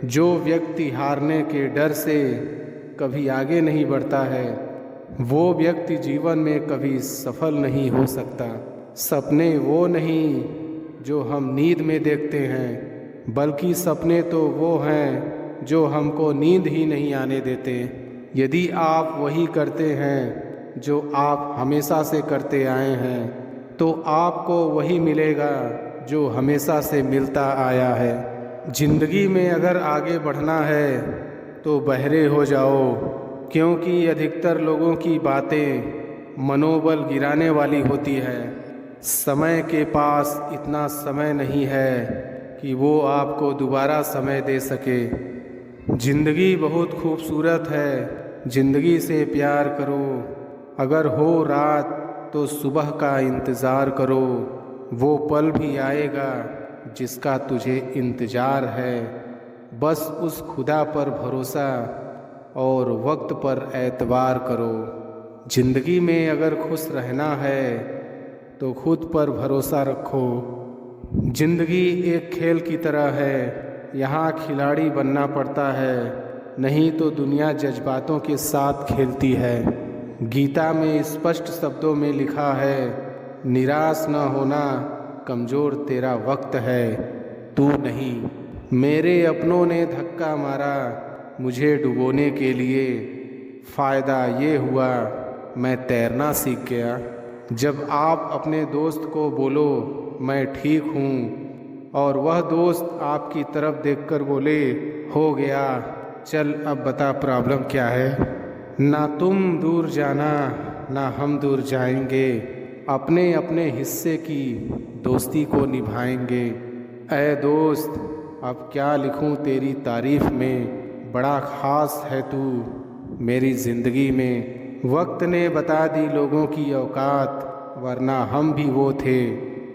जो व्यक्ति हारने के डर से कभी आगे नहीं बढ़ता है, वो व्यक्ति जीवन में कभी सफल नहीं हो सकता। सपने वो नहीं जो हम नींद में देखते हैं, बल्कि सपने तो वो हैं जो हमको नींद ही नहीं आने देते। यदि आप वही करते हैं जो आप हमेशा से करते आए हैं, तो आपको वही मिलेगा जो हमेशा से मिलता आया है। जिंदगी में अगर आगे बढ़ना है तो बहरे हो जाओ, क्योंकि अधिकतर लोगों की बातें मनोबल गिराने वाली होती है। समय के पास इतना समय नहीं है कि वो आपको दोबारा समय दे सके। जिंदगी बहुत खूबसूरत है, जिंदगी से प्यार करो। अगर हो रात तो सुबह का इंतज़ार करो, वो पल भी आएगा जिसका तुझे इंतज़ार है। बस उस खुदा पर भरोसा और वक्त पर एतबार करो। जिंदगी में अगर खुश रहना है तो खुद पर भरोसा रखो। जिंदगी एक खेल की तरह है, यहाँ खिलाड़ी बनना पड़ता है, नहीं तो दुनिया जज्बातों के साथ खेलती है। गीता में स्पष्ट शब्दों में लिखा है, निराश न होना, कमज़ोर तेरा वक्त है, तू नहीं। मेरे अपनों ने धक्का मारा मुझे डुबोने के लिए, फ़ायदा ये हुआ मैं तैरना सीख गया। जब आप अपने दोस्त को बोलो मैं ठीक हूँ और वह दोस्त आपकी तरफ देखकर बोले हो गया, चल अब बता प्रॉब्लम क्या है। ना तुम दूर जाना ना हम दूर जाएंगे, अपने अपने हिस्से की दोस्ती को निभाएंगे। ऐ दोस्त अब क्या लिखूं तेरी तारीफ़ में, बड़ा ख़ास है तू मेरी ज़िंदगी में। वक्त ने बता दी लोगों की औकात, वरना हम भी वो थे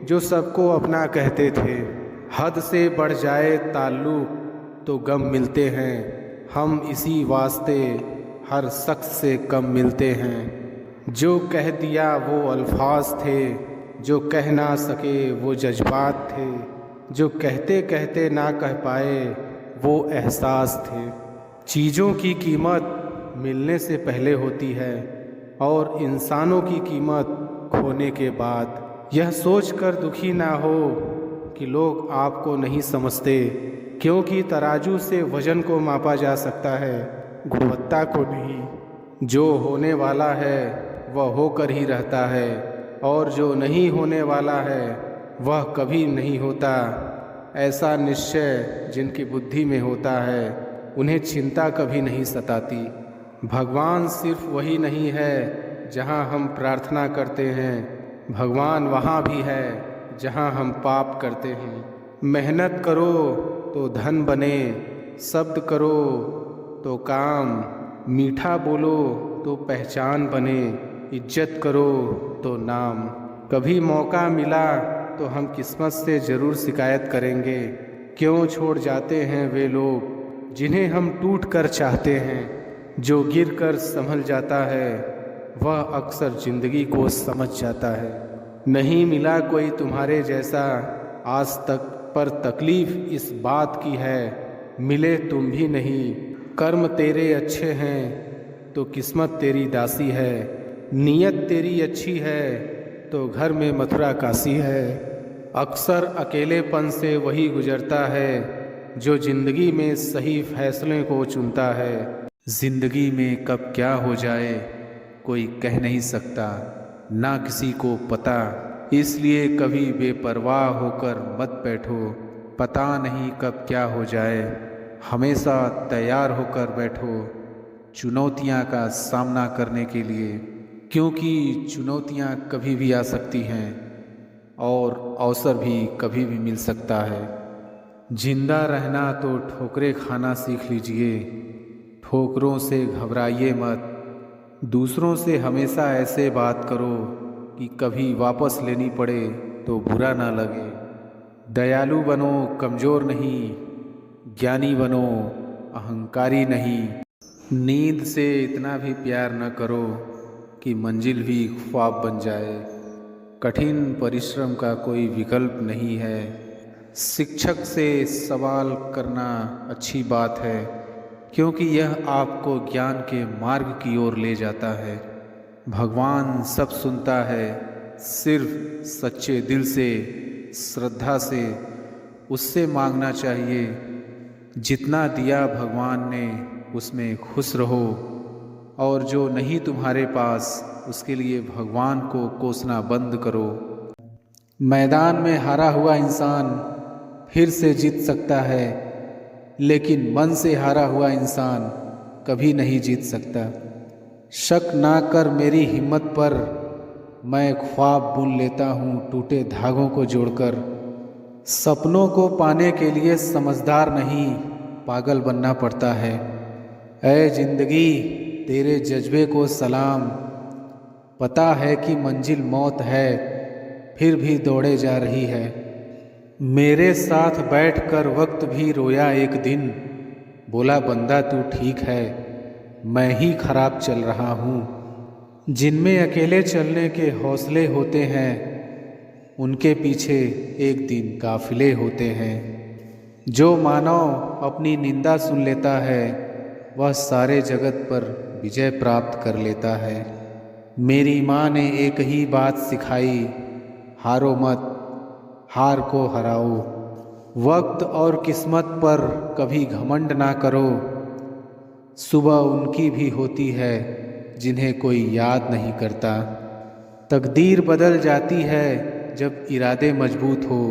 जो सबको अपना कहते थे। हद से बढ़ जाए ताल्लुक़ तो गम मिलते हैं, हम इसी वास्ते हर शख्स से कम मिलते हैं। जो कह दिया वो अल्फाज थे, जो कह ना सके वो जज्बात थे, जो कहते कहते ना कह पाए वो एहसास थे। चीज़ों की कीमत मिलने से पहले होती है और इंसानों की कीमत खोने के बाद। यह सोचकर दुखी ना हो कि लोग आपको नहीं समझते, क्योंकि तराजू से वज़न को मापा जा सकता है, गुणवत्ता को नहीं। जो होने वाला है वह होकर ही रहता है, और जो नहीं होने वाला है वह कभी नहीं होता। ऐसा निश्चय जिनकी बुद्धि में होता है उन्हें चिंता कभी नहीं सताती। भगवान सिर्फ वही नहीं है जहाँ हम प्रार्थना करते हैं, भगवान वहाँ भी है जहाँ हम पाप करते हैं। मेहनत करो तो धन बने, शब्द करो तो काम, मीठा बोलो तो पहचान बने, इज्जत करो तो नाम। कभी मौका मिला तो हम किस्मत से ज़रूर शिकायत करेंगे, क्यों छोड़ जाते हैं वे लोग जिन्हें हम टूट कर चाहते हैं। जो गिर कर संभल जाता है वह अक्सर ज़िंदगी को समझ जाता है। नहीं मिला कोई तुम्हारे जैसा आज तक, पर तकलीफ़ इस बात की है मिले तुम भी नहीं। कर्म तेरे अच्छे हैं तो किस्मत तेरी दासी है, नीयत तेरी अच्छी है तो घर में मथुरा काशी है। अक्सर अकेलेपन से वही गुजरता है जो ज़िंदगी में सही फैसले को चुनता है। ज़िंदगी में कब क्या हो जाए कोई कह नहीं सकता, ना किसी को पता, इसलिए कभी बेपरवाह होकर मत बैठो। पता नहीं कब क्या हो जाए, हमेशा तैयार होकर बैठो चुनौतियां का सामना करने के लिए, क्योंकि चुनौतियां कभी भी आ सकती हैं और अवसर भी कभी भी मिल सकता है। जिंदा रहना तो ठोकरें खाना सीख लीजिए, ठोकरों से घबराइए मत। दूसरों से हमेशा ऐसे बात करो कि कभी वापस लेनी पड़े तो बुरा ना लगे। दयालु बनो, कमज़ोर नहीं, ज्ञानी बनो, अहंकारी नहीं। नींद से इतना भी प्यार न करो कि मंजिल भी ख्वाब बन जाए। कठिन परिश्रम का कोई विकल्प नहीं है, शिक्षक से सवाल करना अच्छी बात है, क्योंकि यह आपको ज्ञान के मार्ग की ओर ले जाता है। भगवान सब सुनता है, सिर्फ सच्चे दिल से, श्रद्धा से उससे मांगना चाहिए। जितना दिया भगवान ने उसमें खुश रहो, और जो नहीं तुम्हारे पास उसके लिए भगवान को कोसना बंद करो। मैदान में हारा हुआ इंसान फिर से जीत सकता है, लेकिन मन से हारा हुआ इंसान कभी नहीं जीत सकता। शक ना कर मेरी हिम्मत पर, मैं ख्वाब बुन लेता हूँ टूटे धागों को जोड़कर। सपनों को पाने के लिए समझदार नहीं, पागल बनना पड़ता है। ऐ जिंदगी, तेरे जज्बे को सलाम। पता है कि मंजिल मौत है, फिर भी दौड़े जा रही है। मेरे साथ बैठकर वक्त भी रोया एक दिन, बोला बंदा तू ठीक है, मैं ही खराब चल रहा हूँ। जिनमें अकेले चलने के हौसले होते हैं, उनके पीछे एक दिन काफिले होते हैं। जो मानव अपनी निंदा सुन लेता है, वह सारे जगत पर विजय प्राप्त कर लेता है। मेरी माँ ने एक ही बात सिखाई, हारो मत, हार को हराओ। वक्त और किस्मत पर कभी घमंड ना करो। सुबह उनकी भी होती है जिन्हें कोई याद नहीं करता। तकदीर बदल जाती है जब इरादे मजबूत हो,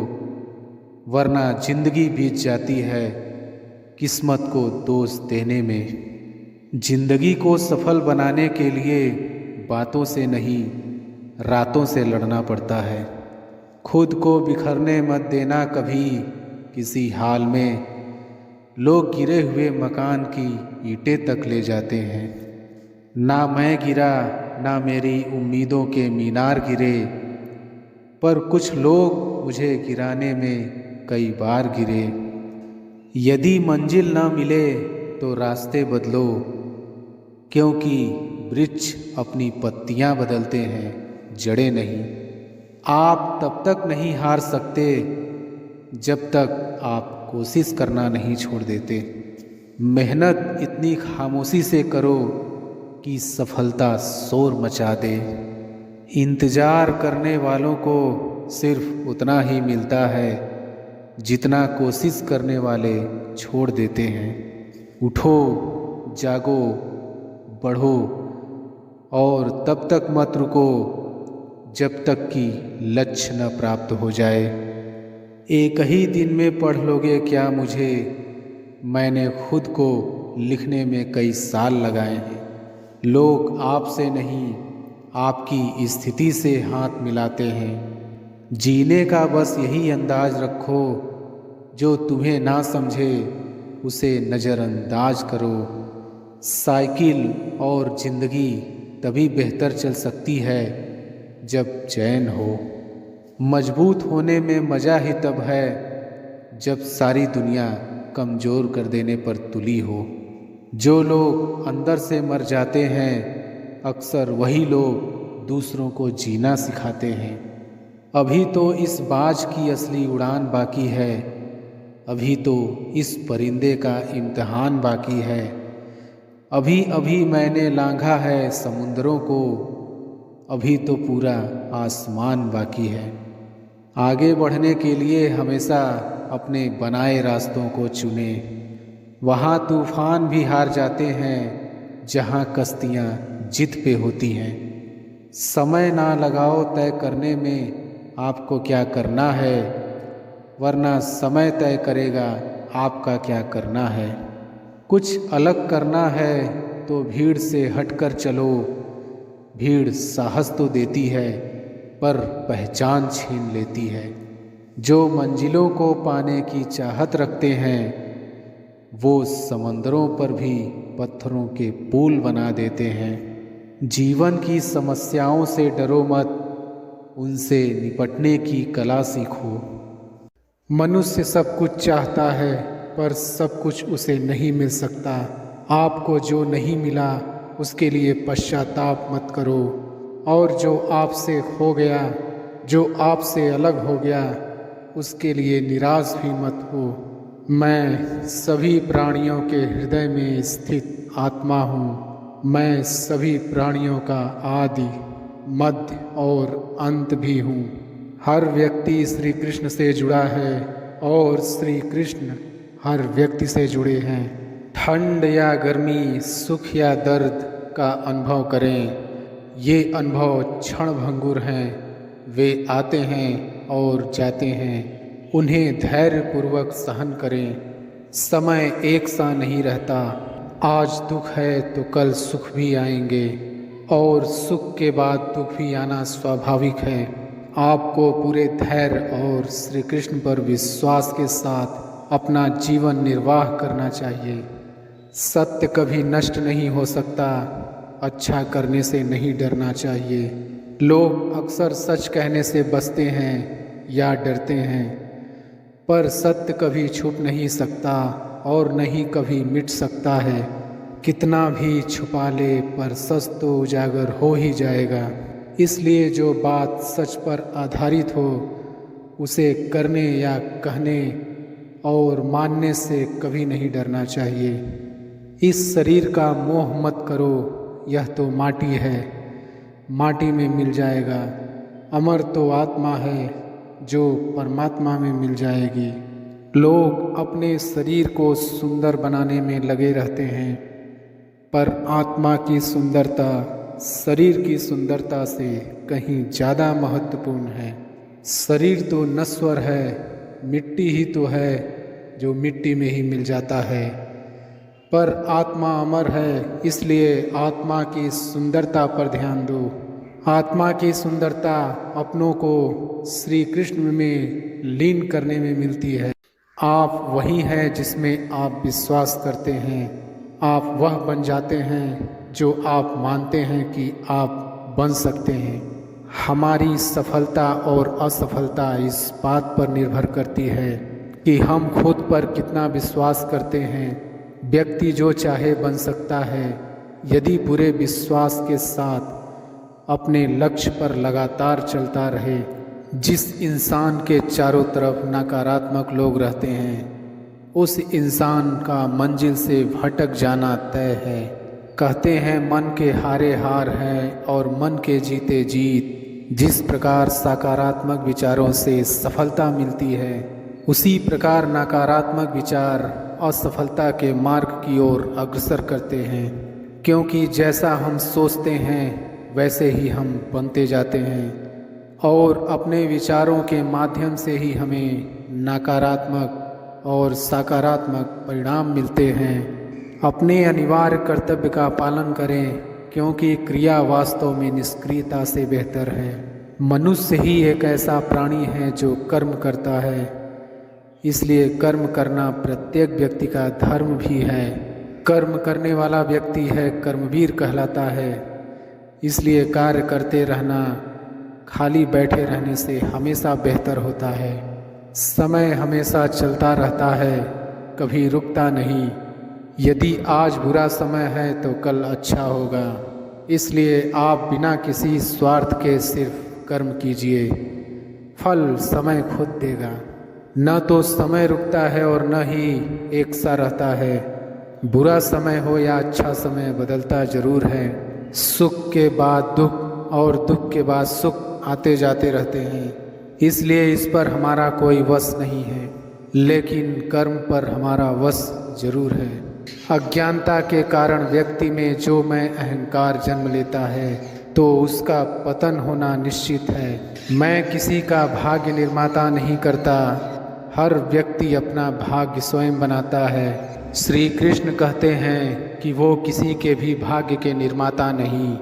वरना जिंदगी बीत जाती है किस्मत को दोष देने में। जिंदगी को सफल बनाने के लिए बातों से नहीं, रातों से लड़ना पड़ता है। खुद को बिखरने मत देना कभी किसी हाल में। लोग गिरे हुए मकान की ईंटें तक ले जाते हैं। ना मैं गिरा, ना मेरी उम्मीदों के मीनार गिरे, पर कुछ लोग मुझे गिराने में कई बार गिरे। यदि मंजिल ना मिले तो रास्ते बदलो, क्योंकि वृक्ष अपनी पत्तियां बदलते हैं, जड़ें नहीं। आप तब तक नहीं हार सकते जब तक आप कोशिश करना नहीं छोड़ देते। मेहनत इतनी खामोशी से करो कि सफलता शोर मचा दे। इंतज़ार करने वालों को सिर्फ उतना ही मिलता है जितना कोशिश करने वाले छोड़ देते हैं। उठो, जागो, बढ़ो, और तब तक मत रुको जब तक कि लक्ष्य न प्राप्त हो जाए। एक ही दिन में पढ़ लोगे क्या मुझे, मैंने खुद को लिखने में कई साल लगाए हैं। लोग आपसे नहीं, आपकी स्थिति से हाथ मिलाते हैं। जीने का बस यही अंदाज रखो, जो तुम्हें ना समझे उसे नज़रअंदाज करो। साइकिल और ज़िंदगी तभी बेहतर चल सकती है जब चैन हो। मजबूत होने में मज़ा ही तब है जब सारी दुनिया कमज़ोर कर देने पर तुली हो। जो लोग अंदर से मर जाते हैं, अक्सर वही लोग दूसरों को जीना सिखाते हैं। अभी तो इस बाज की असली उड़ान बाकी है, अभी तो इस परिंदे का इम्तिहान बाकी है। अभी अभी मैंने लांघा है समुंदरों को, अभी तो पूरा आसमान बाकी है। आगे बढ़ने के लिए हमेशा अपने बनाए रास्तों को चुने। वहाँ तूफान भी हार जाते हैं जहाँ कश्तियाँ जिद पे होती हैं। समय ना लगाओ तय करने में आपको क्या करना है, वरना समय तय करेगा आपका क्या करना है। कुछ अलग करना है तो भीड़ से हटकर चलो। भीड़ साहस तो देती है पर पहचान छीन लेती है। जो मंजिलों को पाने की चाहत रखते हैं, वो समंदरों पर भी पत्थरों के पुल बना देते हैं। जीवन की समस्याओं से डरो मत, उनसे निपटने की कला सीखो। मनुष्य सब कुछ चाहता है पर सब कुछ उसे नहीं मिल सकता। आपको जो नहीं मिला उसके लिए पश्चाताप मत करो, और जो आपसे खो गया, जो आपसे अलग हो गया, उसके लिए निराश भी मत हो। मैं सभी प्राणियों के हृदय में स्थित आत्मा हूँ। मैं सभी प्राणियों का आदि, मध्य और अंत भी हूँ। हर व्यक्ति श्री कृष्ण से जुड़ा है और श्री कृष्ण हर व्यक्ति से जुड़े हैं। ठंड या गर्मी, सुख या दर्द का अनुभव करें। ये अनुभव क्षणभंगुर हैं। वे आते हैं और जाते हैं। उन्हें धैर्यपूर्वक सहन करें। समय एक सा नहीं रहता। आज दुख है तो कल सुख भी आएंगे और सुख के बाद दुख भी आना स्वाभाविक है। आपको पूरे धैर्य और श्री कृष्ण पर विश्वास के साथ अपना जीवन निर्वाह करना चाहिए। सत्य कभी नष्ट नहीं हो सकता। अच्छा करने से नहीं डरना चाहिए। लोग अक्सर सच कहने से बचते हैं या डरते हैं, पर सत्य कभी छुप नहीं सकता और नहीं कभी मिट सकता है। कितना भी छुपा ले पर सच तो उजागर हो ही जाएगा। इसलिए जो बात सच पर आधारित हो उसे करने या कहने और मानने से कभी नहीं डरना चाहिए। इस शरीर का मोह मत करो। यह तो माटी है, माटी में मिल जाएगा। अमर तो आत्मा है जो परमात्मा में मिल जाएगी। लोग अपने शरीर को सुंदर बनाने में लगे रहते हैं, पर आत्मा की सुंदरता शरीर की सुंदरता से कहीं ज़्यादा महत्वपूर्ण है। शरीर तो नश्वर है, मिट्टी ही तो है जो मिट्टी में ही मिल जाता है, पर आत्मा अमर है। इसलिए आत्मा की सुंदरता पर ध्यान दो। आत्मा की सुंदरता अपनों को श्री कृष्ण में लीन करने में मिलती है। आप वही हैं जिसमें आप विश्वास करते हैं। आप वह बन जाते हैं जो आप मानते हैं कि आप बन सकते हैं। हमारी सफलता और असफलता इस बात पर निर्भर करती है कि हम खुद पर कितना विश्वास करते हैं। व्यक्ति जो चाहे बन सकता है यदि पूरे विश्वास के साथ अपने लक्ष्य पर लगातार चलता रहे। जिस इंसान के चारों तरफ नकारात्मक लोग रहते हैं उस इंसान का मंजिल से भटक जाना तय है। कहते हैं मन के हारे हार है और मन के जीते जीत। जिस प्रकार सकारात्मक विचारों से सफलता मिलती है उसी प्रकार नकारात्मक विचार असफलता के मार्ग की ओर अग्रसर करते हैं, क्योंकि जैसा हम सोचते हैं वैसे ही हम बनते जाते हैं और अपने विचारों के माध्यम से ही हमें नकारात्मक और सकारात्मक परिणाम मिलते हैं। अपने अनिवार्य कर्तव्य का पालन करें, क्योंकि क्रिया वास्तव में निष्क्रियता से बेहतर है। मनुष्य ही एक ऐसा प्राणी है जो कर्म करता है, इसलिए कर्म करना प्रत्येक व्यक्ति का धर्म भी है। कर्म करने वाला व्यक्ति है कर्मवीर कहलाता है। इसलिए कार्य करते रहना खाली बैठे रहने से हमेशा बेहतर होता है। समय हमेशा चलता रहता है, कभी रुकता नहीं। यदि आज बुरा समय है तो कल अच्छा होगा। इसलिए आप बिना किसी स्वार्थ के सिर्फ कर्म कीजिए, फल समय खुद देगा। न तो समय रुकता है और न ही एक सा रहता है। बुरा समय हो या अच्छा समय बदलता जरूर है। सुख के बाद दुख और दुख के बाद सुख आते जाते रहते हैं। इसलिए इस पर हमारा कोई वश नहीं है, लेकिन कर्म पर हमारा वश जरूर है। अज्ञानता के कारण व्यक्ति में जो मैं अहंकार जन्म लेता है तो उसका पतन होना निश्चित है। मैं किसी का भाग्य निर्माता नहीं करता। हर व्यक्ति अपना भाग्य स्वयं बनाता है। श्री कृष्ण कहते हैं कि वो किसी के भी भाग्य के निर्माता नहीं,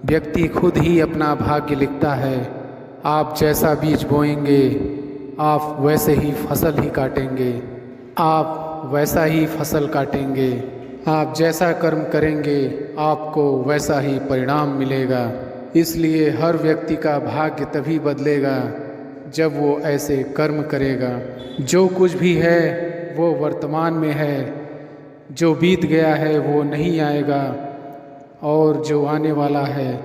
व्यक्ति खुद ही अपना भाग्य लिखता है। आप जैसा बीज बोएंगे आप वैसे ही फसल ही काटेंगे। आप वैसा ही फसल काटेंगे। आप जैसा कर्म करेंगे आपको वैसा ही परिणाम मिलेगा। इसलिए हर व्यक्ति का भाग्य तभी बदलेगा जब वो ऐसे कर्म करेगा। जो कुछ भी है वो वर्तमान में है, जो बीत गया है वो नहीं आएगा और जो आने वाला है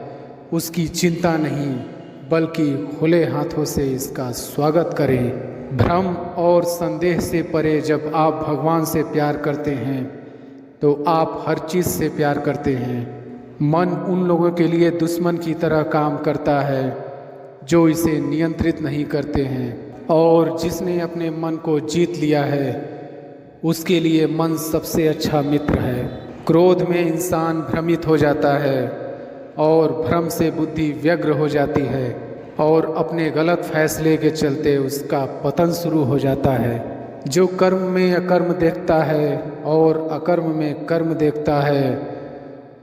उसकी चिंता नहीं बल्कि खुले हाथों से इसका स्वागत करें। भ्रम और संदेह से परे जब आप भगवान से प्यार करते हैं तो आप हर चीज़ से प्यार करते हैं। मन उन लोगों के लिए दुश्मन की तरह काम करता है जो इसे नियंत्रित नहीं करते हैं, और जिसने अपने मन को जीत लिया है उसके लिए मन सबसे अच्छा मित्र है। क्रोध में इंसान भ्रमित हो जाता है और भ्रम से बुद्धि व्यग्र हो जाती है और अपने गलत फैसले के चलते उसका पतन शुरू हो जाता है। जो कर्म में अकर्म देखता है और अकर्म में कर्म देखता है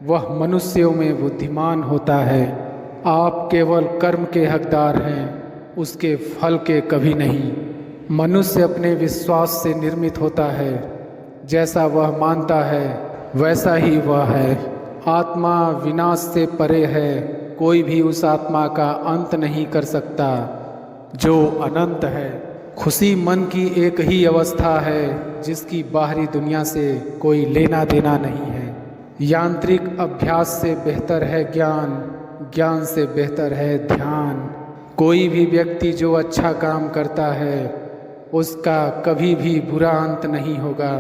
वह मनुष्यों में बुद्धिमान होता है। आप केवल कर्म के हकदार हैं, उसके फल के कभी नहीं। मनुष्य अपने विश्वास से निर्मित होता है, जैसा वह मानता है वैसा ही वह है। आत्मा विनाश से परे है, कोई भी उस आत्मा का अंत नहीं कर सकता जो अनंत है। खुशी मन की एक ही अवस्था है जिसकी बाहरी दुनिया से कोई लेना देना नहीं है। यांत्रिक अभ्यास से बेहतर है ज्ञान, ज्ञान से बेहतर है ध्यान। कोई भी व्यक्ति जो अच्छा काम करता है उसका कभी भी बुरा अंत नहीं होगा,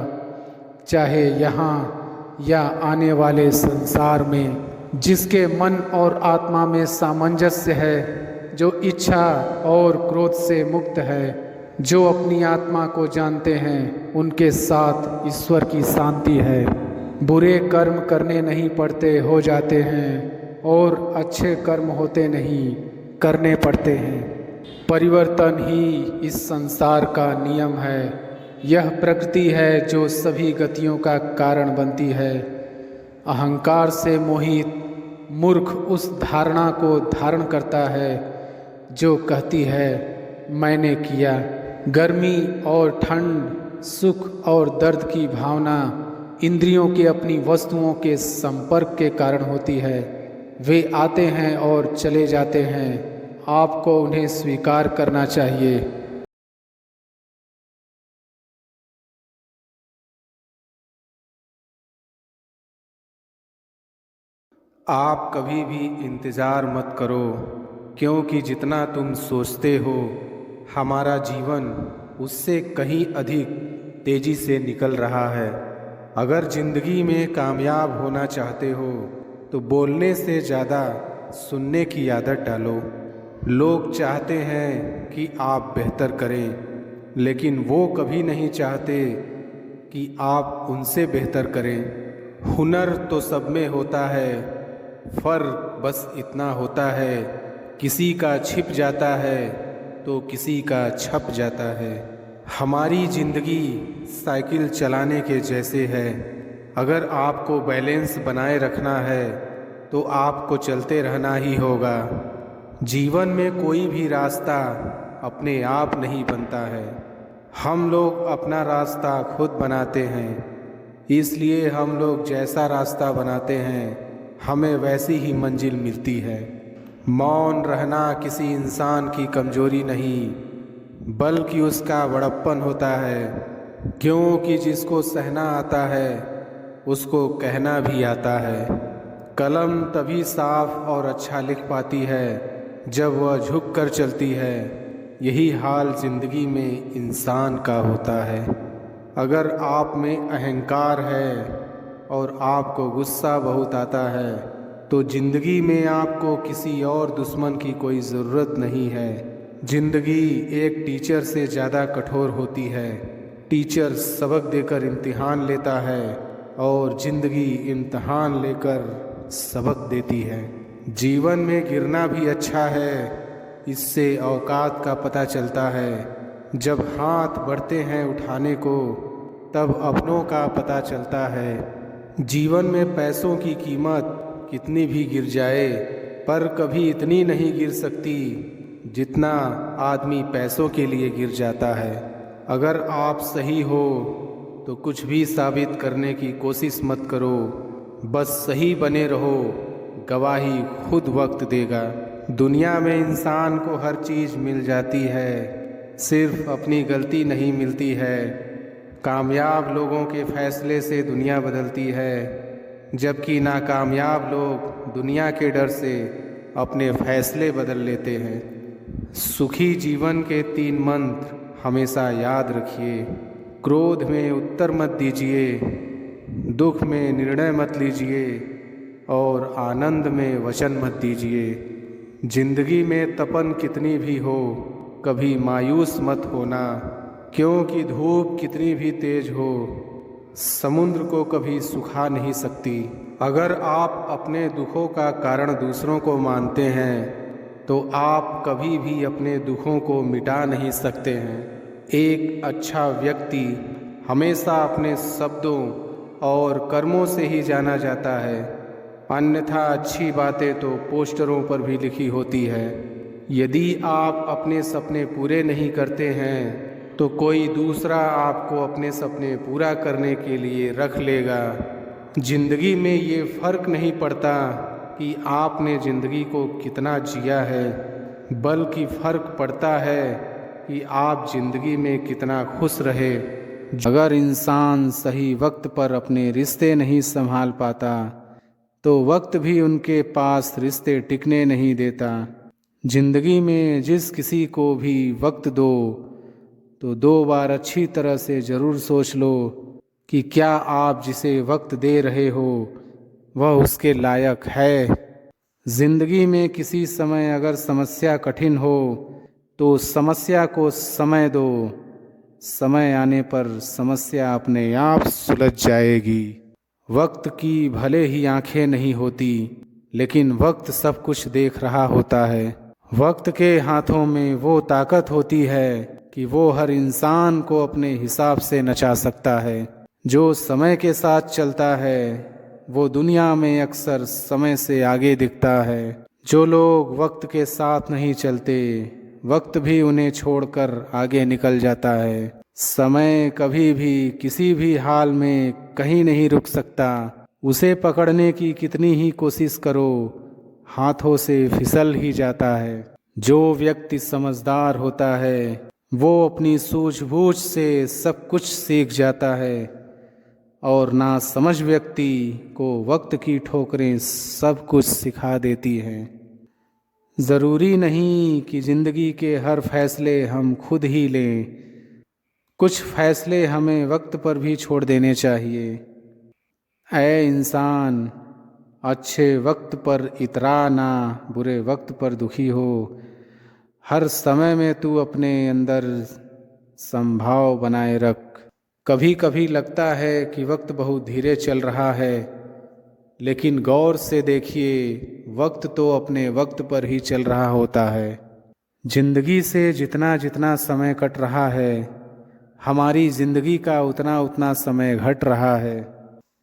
चाहे यहाँ या आने वाले संसार में। जिसके मन और आत्मा में सामंजस्य है, जो इच्छा और क्रोध से मुक्त है, जो अपनी आत्मा को जानते हैं, उनके साथ ईश्वर की शांति है। बुरे कर्म करने नहीं पड़ते, हो जाते हैं, और अच्छे कर्म होते नहीं, करने पड़ते हैं। परिवर्तन ही इस संसार का नियम है। यह प्रकृति है जो सभी गतियों का कारण बनती है। अहंकार से मोहित मूर्ख उस धारणा को धारण करता है जो कहती है मैंने किया। गर्मी और ठंड, सुख और दर्द की भावना इंद्रियों के अपनी वस्तुओं के संपर्क के कारण होती है। वे आते हैं और चले जाते हैं, आपको उन्हें स्वीकार करना चाहिए। आप कभी भी इंतज़ार मत करो, क्योंकि जितना तुम सोचते हो हमारा जीवन उससे कहीं अधिक तेज़ी से निकल रहा है। अगर ज़िंदगी में कामयाब होना चाहते हो तो बोलने से ज़्यादा सुनने की आदत डालो। लोग चाहते हैं कि आप बेहतर करें, लेकिन वो कभी नहीं चाहते कि आप उनसे बेहतर करें। हुनर तो सब में होता है, फ़र्क बस इतना होता है किसी का छिप जाता है तो किसी का छप जाता है। हमारी ज़िंदगी साइकिल चलाने के जैसे है। अगर आपको बैलेंस बनाए रखना है तो आपको चलते रहना ही होगा। जीवन में कोई भी रास्ता अपने आप नहीं बनता है, हम लोग अपना रास्ता खुद बनाते हैं। इसलिए हम लोग जैसा रास्ता बनाते हैं हमें वैसी ही मंजिल मिलती है। मौन रहना किसी इंसान की कमजोरी नहीं, बल्कि उसका बड़प्पन होता है, क्योंकि जिसको सहना आता है उसको कहना भी आता है। कलम तभी साफ और अच्छा लिख पाती है जब वह झुक कर चलती है। यही हाल ज़िंदगी में इंसान का होता है। अगर आप में अहंकार है और आपको गुस्सा बहुत आता है तो ज़िंदगी में आपको किसी और दुश्मन की कोई ज़रूरत नहीं है। ज़िंदगी एक टीचर से ज़्यादा कठोर होती है। टीचर सबक देकर इम्तिहान लेता है और ज़िंदगी इम्तिहान लेकर सबक देती है। जीवन में गिरना भी अच्छा है, इससे औकात का पता चलता है। जब हाथ बढ़ते हैं उठाने को तब अपनों का पता चलता है। जीवन में पैसों की कीमत कितनी भी गिर जाए पर कभी इतनी नहीं गिर सकती जितना आदमी पैसों के लिए गिर जाता है। अगर आप सही हो तो कुछ भी साबित करने की कोशिश मत करो, बस सही बने रहो, गवाही खुद वक्त देगा। दुनिया में इंसान को हर चीज़ मिल जाती है, सिर्फ अपनी गलती नहीं मिलती है। कामयाब लोगों के फैसले से दुनिया बदलती है, जबकि नाकामयाब लोग दुनिया के डर से अपने फैसले बदल लेते हैं। सुखी जीवन के 3 मंत्र हमेशा याद रखिए, क्रोध में उत्तर मत दीजिए, दुख में निर्णय मत लीजिए और आनंद में वचन मत दीजिए। जिंदगी में तपन कितनी भी हो, कभी मायूस मत होना, क्योंकि धूप कितनी भी तेज हो समुद्र को कभी सुखा नहीं सकती। अगर आप अपने दुखों का कारण दूसरों को मानते हैं तो आप कभी भी अपने दुखों को मिटा नहीं सकते हैं। एक अच्छा व्यक्ति हमेशा अपने शब्दों और कर्मों से ही जाना जाता है, अन्यथा अच्छी बातें तो पोस्टरों पर भी लिखी होती है। यदि आप अपने सपने पूरे नहीं करते हैं तो कोई दूसरा आपको अपने सपने पूरा करने के लिए रख लेगा। जिंदगी में ये फ़र्क नहीं पड़ता कि आपने ज़िंदगी को कितना जिया है, बल्कि फ़र्क पड़ता है कि आप ज़िंदगी में कितना खुश रहे। अगर इंसान सही वक्त पर अपने रिश्ते नहीं संभाल पाता तो वक्त भी उनके पास रिश्ते टिकने नहीं देता। जिंदगी में जिस किसी को भी वक्त दो तो 2 बार अच्छी तरह से ज़रूर सोच लो कि क्या आप जिसे वक्त दे रहे हो वह उसके लायक है। जिंदगी में किसी समय अगर समस्या कठिन हो तो समस्या को समय दो, समय आने पर समस्या अपने आप सुलझ जाएगी। वक्त की भले ही आंखें नहीं होती, लेकिन वक्त सब कुछ देख रहा होता है। वक्त के हाथों में वो ताकत होती है कि वो हर इंसान को अपने हिसाब से नचा सकता है। जो समय के साथ चलता है वो दुनिया में अक्सर समय से आगे दिखता है। जो लोग वक्त के साथ नहीं चलते, वक्त भी उन्हें छोड़कर आगे निकल जाता है। समय कभी भी किसी भी हाल में कहीं नहीं रुक सकता। उसे पकड़ने की कितनी ही कोशिश करो, हाथों से फिसल ही जाता है। जो व्यक्ति समझदार होता है वो अपनी सूझबूझ से सब कुछ सीख जाता है और नासमझ व्यक्ति को वक्त की ठोकरें सब कुछ सिखा देती हैं। ज़रूरी नहीं कि ज़िंदगी के हर फैसले हम खुद ही लें, कुछ फैसले हमें वक्त पर भी छोड़ देने चाहिए। ऐ इंसान, अच्छे वक्त पर इतरा ना, बुरे वक्त पर दुखी हो। हर समय में तू अपने अंदर संभाव बनाए रख। कभी कभी लगता है कि वक्त बहुत धीरे चल रहा है, लेकिन गौर से देखिए, वक्त तो अपने वक्त पर ही चल रहा होता है। जिंदगी से जितना जितना समय कट रहा है, हमारी ज़िंदगी का उतना उतना समय घट रहा है।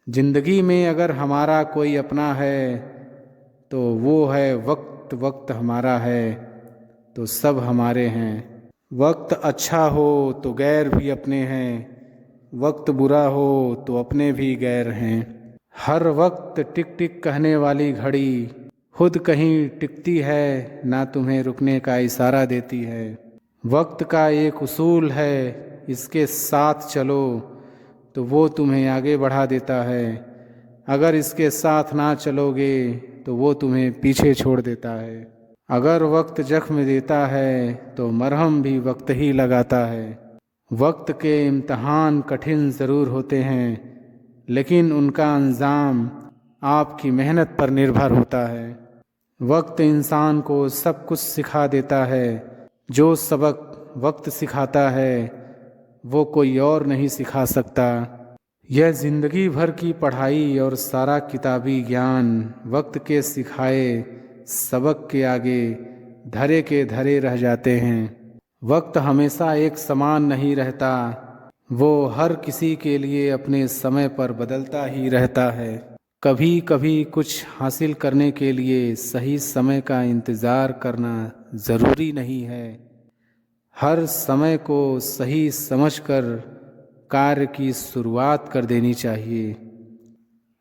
जिंदगी में अगर हमारा कोई अपना है तो वो है वक्त। वक्त हमारा है तो सब हमारे हैं। वक्त अच्छा हो तो गैर भी अपने हैं, वक्त बुरा हो तो अपने भी गैर हैं। हर वक्त टिक टिक कहने वाली घड़ी खुद कहीं टिकती है, ना तुम्हें रुकने का इशारा देती है। वक्त का एक उसूल है, इसके साथ चलो तो वो तुम्हें आगे बढ़ा देता है, अगर इसके साथ ना चलोगे तो वो तुम्हें पीछे छोड़ देता है। अगर वक्त जख्म देता है तो मरहम भी वक्त ही लगाता है। वक्त के इम्तहान कठिन ज़रूर होते हैं, लेकिन उनका अंजाम आपकी मेहनत पर निर्भर होता है। वक्त इंसान को सब कुछ सिखा देता है। जो सबक वक्त सिखाता है वो कोई और नहीं सिखा सकता। यह ज़िंदगी भर की पढ़ाई और सारा किताबी ज्ञान वक्त के सिखाए सबक के आगे धरे के धरे रह जाते हैं। वक्त हमेशा एक समान नहीं रहता, वो हर किसी के लिए अपने समय पर बदलता ही रहता है। कभी कभी कुछ हासिल करने के लिए सही समय का इंतज़ार करना ज़रूरी नहीं है। हर समय को सही समझकर कार्य की शुरुआत कर देनी चाहिए।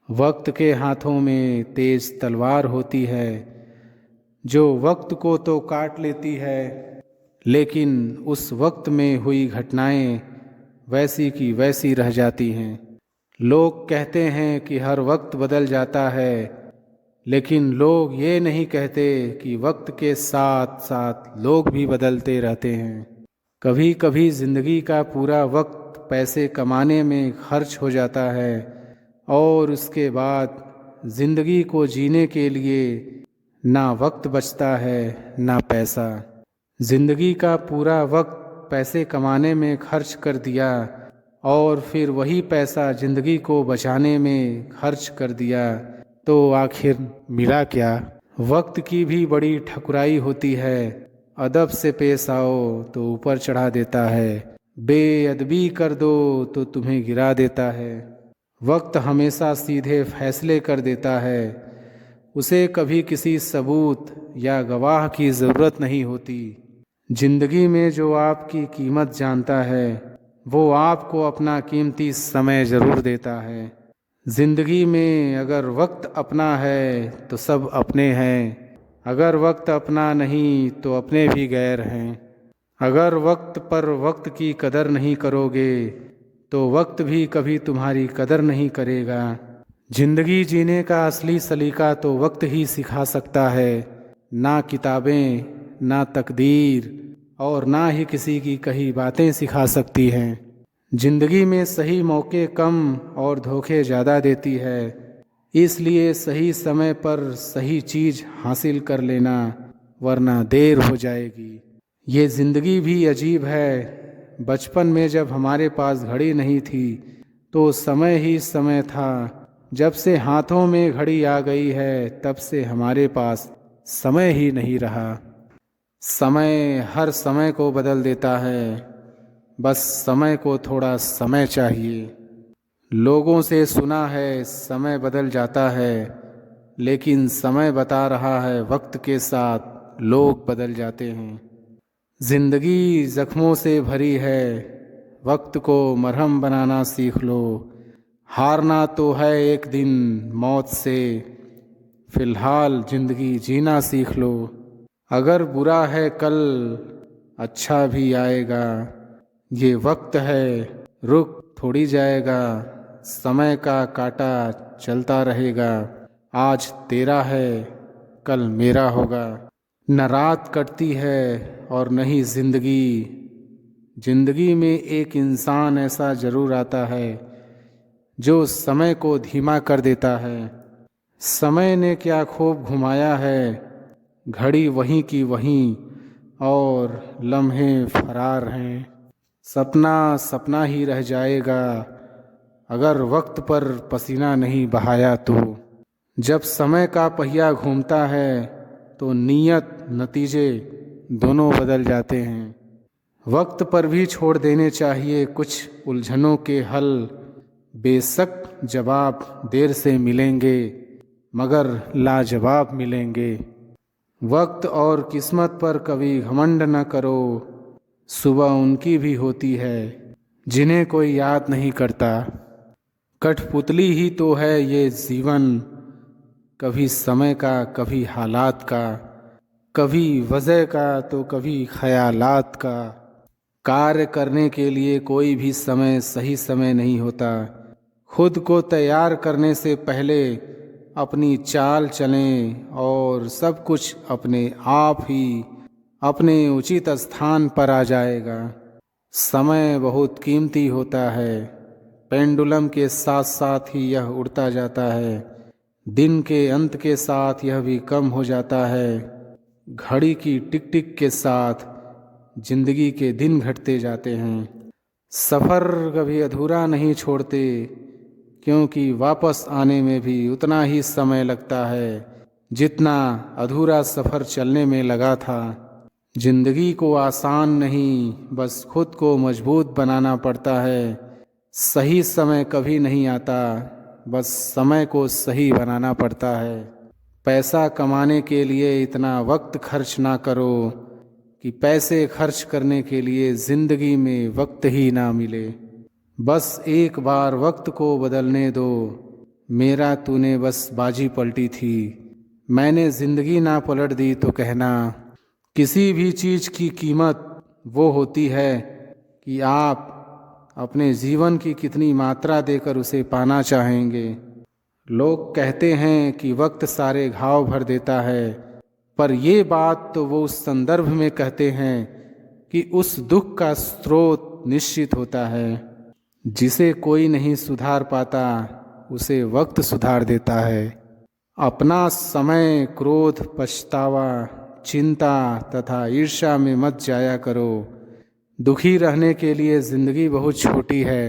वक्त के हाथों में तेज तलवार होती है, जो वक्त को तो काट लेती है, लेकिन उस वक्त में हुई घटनाएं वैसी की वैसी रह जाती हैं। लोग कहते हैं कि हर वक्त बदल जाता है, लेकिन लोग ये नहीं कहते कि वक्त के साथ साथ लोग भी बदलते रहते हैं। कभी कभी ज़िंदगी का पूरा वक्त पैसे कमाने में खर्च हो जाता है और उसके बाद ज़िंदगी को जीने के लिए ना वक्त बचता है ना पैसा। ज़िंदगी का पूरा वक्त पैसे कमाने में खर्च कर दिया और फिर वही पैसा ज़िंदगी को बचाने में खर्च कर दिया, तो आखिर मिला क्या? वक्त की भी बड़ी ठकुराई होती है। अदब से पेश आओ तो ऊपर चढ़ा देता है, बेअदबी कर दो तो तुम्हें गिरा देता है। वक्त हमेशा सीधे फैसले कर देता है, उसे कभी किसी सबूत या गवाह की ज़रूरत नहीं होती। जिंदगी में जो आपकी कीमत जानता है वो आपको अपना कीमती समय ज़रूर देता है। जिंदगी में अगर वक्त अपना है तो सब अपने हैं, अगर वक्त अपना नहीं तो अपने भी गैर हैं। अगर वक्त पर वक्त की कदर नहीं करोगे तो वक्त भी कभी तुम्हारी कदर नहीं करेगा। जिंदगी जीने का असली सलीका तो वक्त ही सिखा सकता है, ना किताबें, ना तकदीर और ना ही किसी की कही बातें सिखा सकती हैं। जिंदगी में सही मौके कम और धोखे ज़्यादा देती है, इसलिए सही समय पर सही चीज़ हासिल कर लेना, वरना देर हो जाएगी। ये ज़िंदगी भी अजीब है। बचपन में जब हमारे पास घड़ी नहीं थी तो समय ही समय था। जब से हाथों में घड़ी आ गई है तब से हमारे पास समय ही नहीं रहा। समय हर समय को बदल देता है, बस समय को थोड़ा समय चाहिए। लोगों से सुना है समय बदल जाता है, लेकिन समय बता रहा है वक्त के साथ लोग बदल जाते हैं। जिंदगी जख्मों से भरी है, वक्त को मरहम बनाना सीख लो। हारना तो है एक दिन मौत से, फिलहाल जिंदगी जीना सीख लो। अगर बुरा है कल अच्छा भी आएगा, ये वक्त है रुक थोड़ी जाएगा। समय का काटा चलता रहेगा, आज तेरा है कल मेरा होगा। न रात कटती है और न ही जिंदगी। जिंदगी में एक इंसान ऐसा ज़रूर आता है जो समय को धीमा कर देता है। समय ने क्या खूब घुमाया है, घड़ी वहीं की वहीं और लम्हे फरार हैं। सपना सपना ही रह जाएगा अगर वक्त पर पसीना नहीं बहाया तो। जब समय का पहिया घूमता है तो नीयत नतीजे दोनों बदल जाते हैं। वक्त पर भी छोड़ देने चाहिए कुछ उलझनों के हल। बेशक जवाब देर से मिलेंगे मगर लाजवाब मिलेंगे। वक्त और किस्मत पर कभी घमंड न करो, सुबह उनकी भी होती है जिन्हें कोई याद नहीं करता। कठपुतली ही तो है ये जीवन, कभी समय का कभी हालात का, कभी वजह का तो कभी ख्यालात का। कार्य करने के लिए कोई भी समय सही समय नहीं होता। खुद को तैयार करने से पहले अपनी चाल चलें और सब कुछ अपने आप ही अपने उचित स्थान पर आ जाएगा। समय बहुत कीमती होता है, पेंडुलम के साथ साथ ही यह उड़ता जाता है। दिन के अंत के साथ यह भी कम हो जाता है। घड़ी की टिक टिक के साथ जिंदगी के दिन घटते जाते हैं। सफ़र कभी अधूरा नहीं छोड़ते, क्योंकि वापस आने में भी उतना ही समय लगता है जितना अधूरा सफ़र चलने में लगा था। जिंदगी को आसान नहीं, बस खुद को मजबूत बनाना पड़ता है। सही समय कभी नहीं आता, बस समय को सही बनाना पड़ता है। पैसा कमाने के लिए इतना वक्त खर्च ना करो कि पैसे खर्च करने के लिए ज़िंदगी में वक्त ही ना मिले। बस एक बार वक्त को बदलने दो। मेरा तूने बस बाजी पलटी थी, मैंने ज़िंदगी ना पलट दी तो कहना। किसी भी चीज़ की कीमत वो होती है कि आप अपने जीवन की कितनी मात्रा देकर उसे पाना चाहेंगे। लोग कहते हैं कि वक्त सारे घाव भर देता है, पर ये बात तो वो उस संदर्भ में कहते हैं कि उस दुख का स्रोत निश्चित होता है। जिसे कोई नहीं सुधार पाता उसे वक्त सुधार देता है। अपना समय क्रोध, पछतावा, चिंता तथा ईर्ष्या में मत जाया करो। दुखी रहने के लिए ज़िंदगी बहुत छोटी है।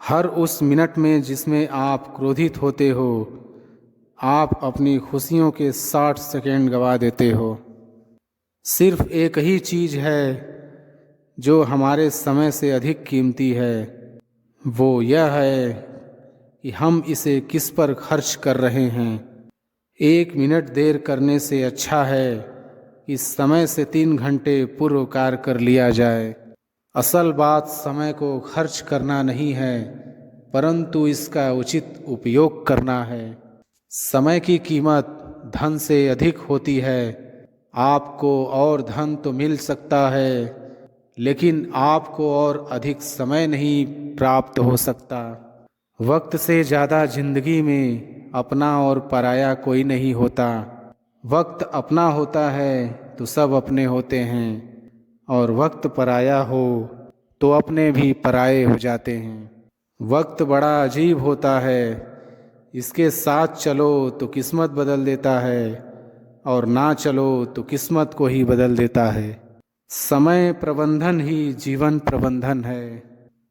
हर उस मिनट में जिसमें आप क्रोधित होते हो, आप अपनी खुशियों के 60 सेकंड गंवा देते हो। सिर्फ एक ही चीज़ है जो हमारे समय से अधिक कीमती है, वो यह है कि हम इसे किस पर खर्च कर रहे हैं। 1 मिनट देर करने से अच्छा है कि समय से 3 घंटे पूर्व कार्य कर लिया जाए। असल बात समय को खर्च करना नहीं है, परंतु इसका उचित उपयोग करना है। समय की कीमत धन से अधिक होती है। आपको और धन तो मिल सकता है, लेकिन आपको और अधिक समय नहीं प्राप्त हो सकता। वक्त से ज़्यादा जिंदगी में अपना और पराया कोई नहीं होता। वक्त अपना होता है तो सब अपने होते हैं, और वक्त पराया हो तो अपने भी पराये हो जाते हैं। वक्त बड़ा अजीब होता है। इसके साथ चलो तो किस्मत बदल देता है, और ना चलो तो किस्मत को ही बदल देता है। समय प्रबंधन ही जीवन प्रबंधन है।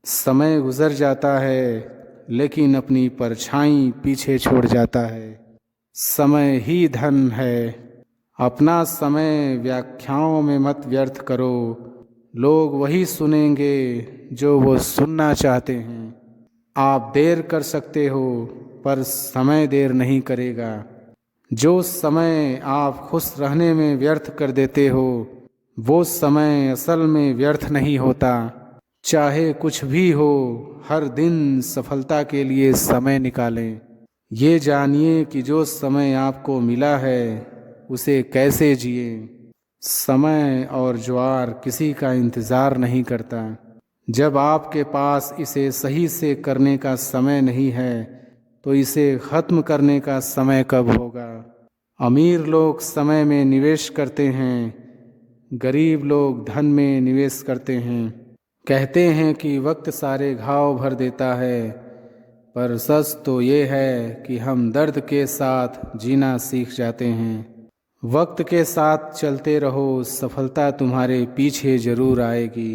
समय गुजर जाता है, लेकिन अपनी परछाई पीछे छोड़ जाता है। समय ही धन है। अपना समय व्याख्याओं में मत व्यर्थ करो। लोग वही सुनेंगे जो वो सुनना चाहते हैं। आप देर कर सकते हो, पर समय देर नहीं करेगा। जो समय आप खुश रहने में व्यर्थ कर देते हो, वो समय असल में व्यर्थ नहीं होता। चाहे कुछ भी हो, हर दिन सफलता के लिए समय निकालें। ये जानिए कि जो समय आपको मिला है उसे कैसे जिए। समय और ज्वार किसी का इंतज़ार नहीं करता। जब आपके पास इसे सही से करने का समय नहीं है, तो इसे ख़त्म करने का समय कब होगा। अमीर लोग समय में निवेश करते हैं, गरीब लोग धन में निवेश करते हैं। कहते हैं कि वक्त सारे घाव भर देता है, पर सच तो ये है कि हम दर्द के साथ जीना सीख जाते हैं। वक्त के साथ चलते रहो, सफलता तुम्हारे पीछे ज़रूर आएगी।